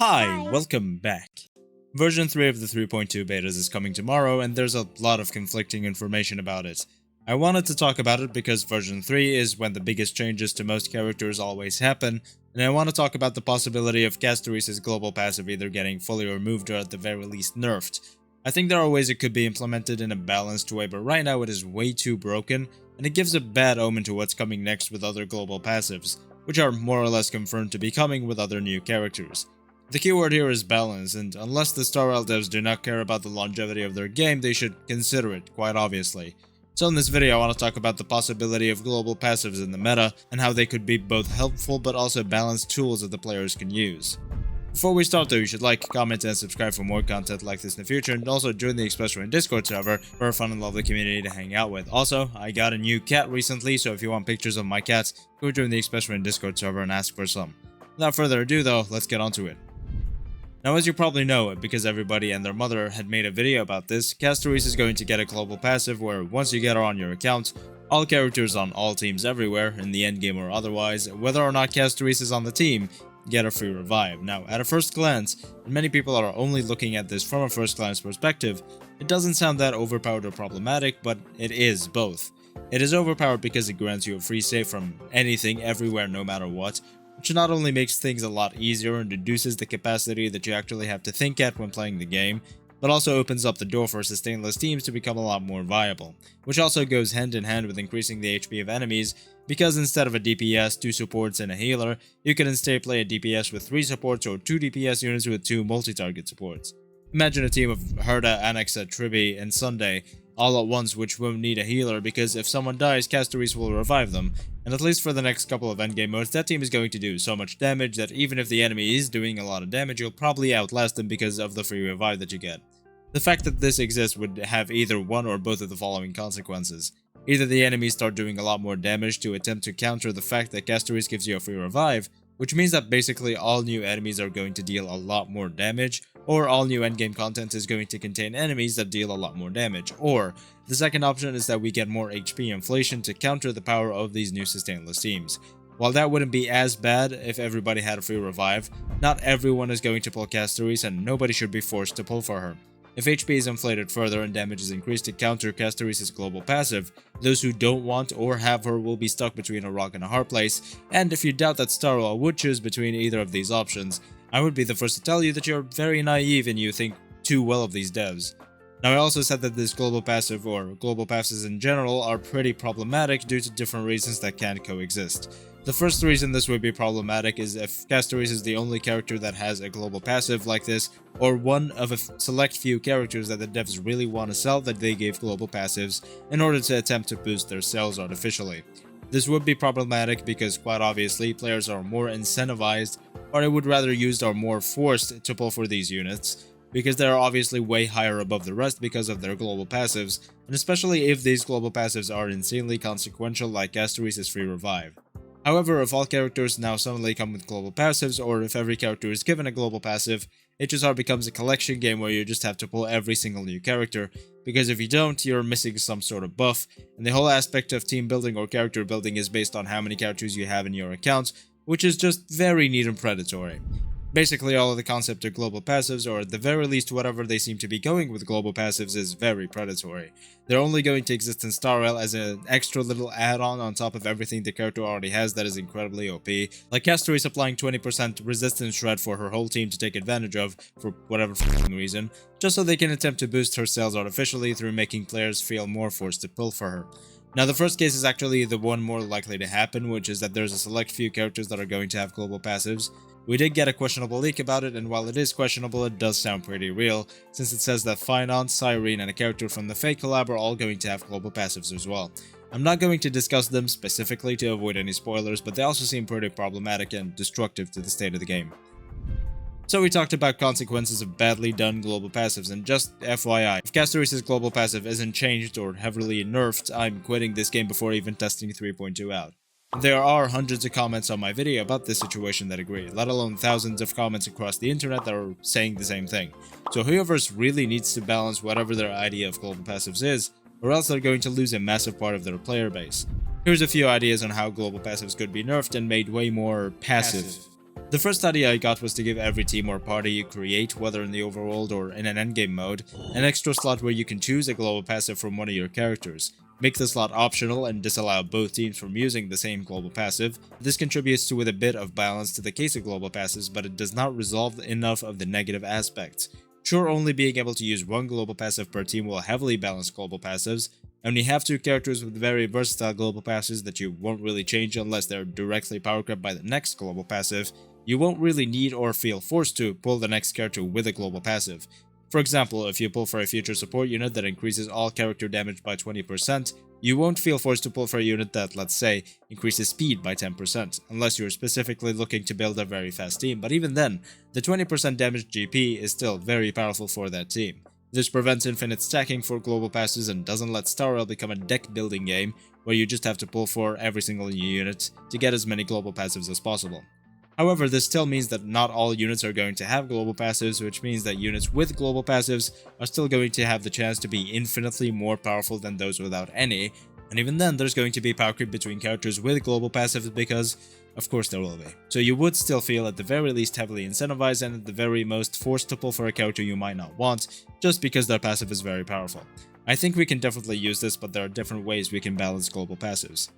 Hi, welcome back. Version 3 of the 3.2 betas is coming tomorrow, and there's a lot of conflicting information about it. I wanted to talk about it because version 3 is when the biggest changes to most characters always happen, and I want to talk about the possibility of Castorese's global passive either getting fully removed or at the very least nerfed. I think there are ways it could be implemented in a balanced way, but right now it is way too broken, and it gives a bad omen to what's coming next with other global passives, which are more or less confirmed to be coming with other new characters. The keyword here is balance, and unless the Star Rail devs do not care about the longevity of their game, they should consider it, quite obviously. So in this video I want to talk about the possibility of global passives in the meta, and how they could be both helpful but also balanced tools that the players can use. Before we start though, you should like, comment, and subscribe for more content like this in the future, and also join the Expressway and Discord server for a fun and lovely community to hang out with. Also, I got a new cat recently, so if you want pictures of my cats, go join the Expressway and Discord server and ask for some. Without further ado though, let's get onto it. Now, as you probably know, because everybody and their mother had made a video about this, Castorese is going to get a global passive where once you get her on your account, all characters on all teams everywhere, in the endgame or otherwise, whether or not Castorese is on the team, get a free revive. Now, at a first glance, and many people are only looking at this from a first glance perspective, it doesn't sound that overpowered or problematic, but it is both. It is overpowered because it grants you a free save from anything, everywhere, no matter what, which not only makes things a lot easier and reduces the capacity that you actually have to think at when playing the game, but also opens up the door for sustainless teams to become a lot more viable, which also goes hand in hand with increasing the HP of enemies, because instead of a DPS, 2 supports, and a healer, you can instead play a DPS with 3 supports or 2 DPS units with 2 multi-target supports. Imagine a team of Herda, Annexa, Tribi, and Sunday all at once, which won't need a healer because if someone dies, Castorese will revive them, and at least for the next couple of endgame modes, that team is going to do so much damage that even if the enemy is doing a lot of damage, you'll probably outlast them because of the free revive that you get. The fact that this exists would have either one or both of the following consequences. Either the enemies start doing a lot more damage to attempt to counter the fact that Castorese gives you a free revive, which means that basically all new enemies are going to deal a lot more damage, or all new endgame content is going to contain enemies that deal a lot more damage, or the second option is that we get more HP inflation to counter the power of these new sustainless teams. While that wouldn't be as bad if everybody had a free revive, not everyone is going to pull Castorese and nobody should be forced to pull for her. If HP is inflated further and damage is increased to counter Castorese's global passive, those who don't want or have her will be stuck between a rock and a hard place, and if you doubt that Star Rail would choose between either of these options, I would be the first to tell you that you're very naive and you think too well of these devs. Now, I also said that this global passive, or global passives in general, are pretty problematic due to different reasons that can't coexist. The first reason this would be problematic is if Castorese is the only character that has a global passive like this, or one of a select few characters that the devs really want to sell that they gave global passives in order to attempt to boost their sales artificially. This would be problematic because quite obviously players are more incentivized, or I would rather used or more forced to pull for these units, because they are obviously way higher above the rest because of their global passives, and especially if these global passives are insanely consequential like Castorese's free revive. However, if all characters now suddenly come with global passives, or if every character is given a global passive, HSR becomes a collection game where you just have to pull every single new character, because if you don't, you're missing some sort of buff, and the whole aspect of team building or character building is based on how many characters you have in your account, which is just very neat and predatory. Basically, all of the concept of global passives, or at the very least whatever they seem to be going with global passives, is very predatory. They're only going to exist in Star Rail as an extra little add-on on top of everything the character already has that is incredibly OP, like Castorese applying 20% resistance shred for her whole team to take advantage of, for whatever reason, just so they can attempt to boost her sales artificially through making players feel more forced to pull for her. Now, the first case is actually the one more likely to happen, which is that there's a select few characters that are going to have global passives. We did get a questionable leak about it, and while it is questionable, it does sound pretty real, since it says that Finon, Cyrene, and a character from the Fate collab are all going to have global passives as well. I'm not going to discuss them specifically to avoid any spoilers, but they also seem pretty problematic and destructive to the state of the game. So we talked about consequences of badly done global passives, and just FYI, if Castorese's global passive isn't changed or heavily nerfed, I'm quitting this game before even testing 3.2 out. There are hundreds of comments on my video about this situation that agree, let alone thousands of comments across the internet that are saying the same thing. So whoever's really needs to balance whatever their idea of global passives is, or else they're going to lose a massive part of their player base. Here's a few ideas on how global passives could be nerfed and made way more passive. The first idea I got was to give every team or party you create, whether in the overworld or in an endgame mode, an extra slot where you can choose a global passive from one of your characters. Make the slot optional and disallow both teams from using the same global passive. This contributes to with a bit of balance to the case of global passives, but it does not resolve enough of the negative aspects. Sure, only being able to use one global passive per team will heavily balance global passives, and when you have two characters with very versatile global passives that you won't really change unless they're directly power crept by the next global passive, you won't really need or feel forced to pull the next character with a global passive. For example, if you pull for a future support unit that increases all character damage by 20%, you won't feel forced to pull for a unit that, let's say, increases speed by 10%, unless you're specifically looking to build a very fast team, but even then, the 20% damage GP is still very powerful for that team. This prevents infinite stacking for global passes and doesn't let Star Rail become a deck building game where you just have to pull for every single new unit to get as many global passives as possible. However, this still means that not all units are going to have global passives, which means that units with global passives are still going to have the chance to be infinitely more powerful than those without any, and even then there's going to be power creep between characters with global passives because, of course there will be. So you would still feel at the very least heavily incentivized and at the very most forced to pull for a character you might not want, just because their passive is very powerful. I think we can definitely use this, but there are different ways we can balance global passives.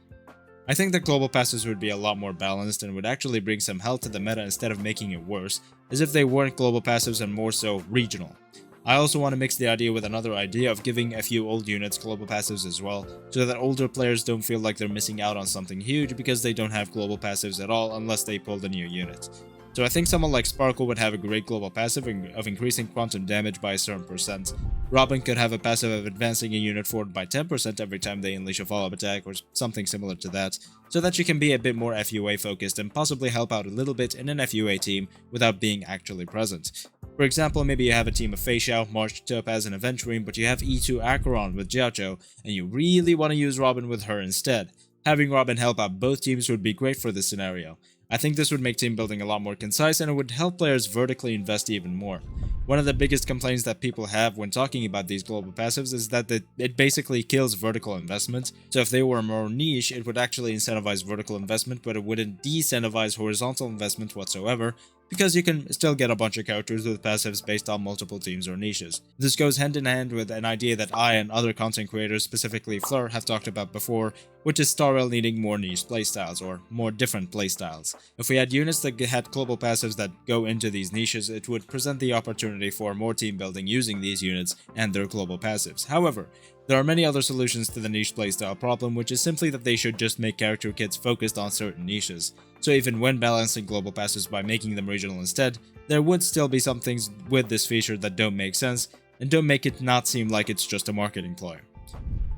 I think that global passives would be a lot more balanced and would actually bring some health to the meta instead of making it worse, as if they weren't global passives and more so regional. I also want to mix the idea with another idea of giving a few old units global passives as well, so that older players don't feel like they're missing out on something huge because they don't have global passives at all unless they pull the new unit. So I think someone like Sparkle would have a great global passive of increasing quantum damage by a certain percent. Robin could have a passive of advancing a unit forward by 10% every time they unleash a follow-up attack or something similar to that, so that she can be a bit more FUA focused and possibly help out a little bit in an FUA team without being actually present. For example, maybe you have a team of Fei Xiao, March, Topaz, and Aventurine, but you have E2 Acheron with Jiaozhou, and you really want to use Robin with her instead. Having Robin help out both teams would be great for this scenario. I think this would make team building a lot more concise and it would help players vertically invest even more. One of the biggest complaints that people have when talking about these global passives is that it basically kills vertical investment, so if they were more niche, it would actually incentivize vertical investment, but it wouldn't deincentivize horizontal investment whatsoever, because you can still get a bunch of characters with passives based on multiple teams or niches. This goes hand in hand with an idea that I and other content creators, specifically Fleur, have talked about before, which is Star Rail needing more niche playstyles, or more different playstyles. If we had units that had global passives that go into these niches, it would present the opportunity for more team building using these units and their global passives. However, there are many other solutions to the niche playstyle problem, which is simply that they should just make character kits focused on certain niches. So even when balancing global passes by making them regional instead, there would still be some things with this feature that don't make sense, and don't make it not seem like it's just a marketing ploy.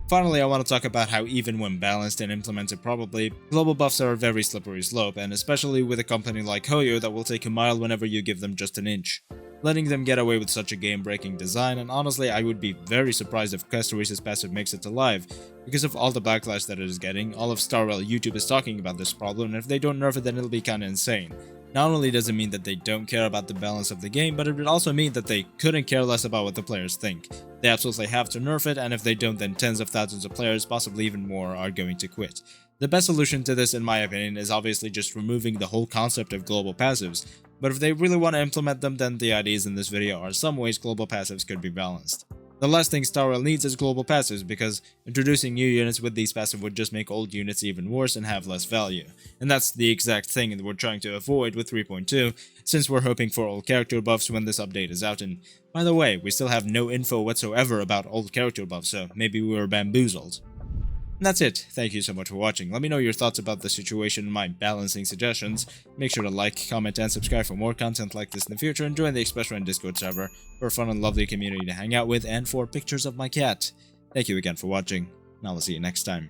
Finally, I want to talk about how even when balanced and implemented properly, global buffs are a very slippery slope, and especially with a company like Hoyo that will take a mile whenever you give them just an inch. Letting them get away with such a game-breaking design, and honestly I would be very surprised if Castorice's passive makes it to live, because of all the backlash that it is getting. All of Star Rail YouTube is talking about this problem, and if they don't nerf it then it'll be kinda insane. Not only does it mean that they don't care about the balance of the game, but it would also mean that they couldn't care less about what the players think. They absolutely have to nerf it, and if they don't then tens of thousands of players, possibly even more, are going to quit. The best solution to this, in my opinion, is obviously just removing the whole concept of global passives, but if they really want to implement them, then the ideas in this video are some ways global passives could be balanced. The last thing Star Rail needs is global passives, because introducing new units with these passives would just make old units even worse and have less value. And that's the exact thing that we're trying to avoid with 3.2, since we're hoping for old character buffs when this update is out. And by the way, we still have no info whatsoever about old character buffs, so maybe we were bamboozled. And that's it. Thank you so much for watching. Let me know your thoughts about the situation and my balancing suggestions. Make sure to like, comment, and subscribe for more content like this in the future, and join the Express Friend Discord server for a fun and lovely community to hang out with and for pictures of my cat. Thank you again for watching, and I will see you next time.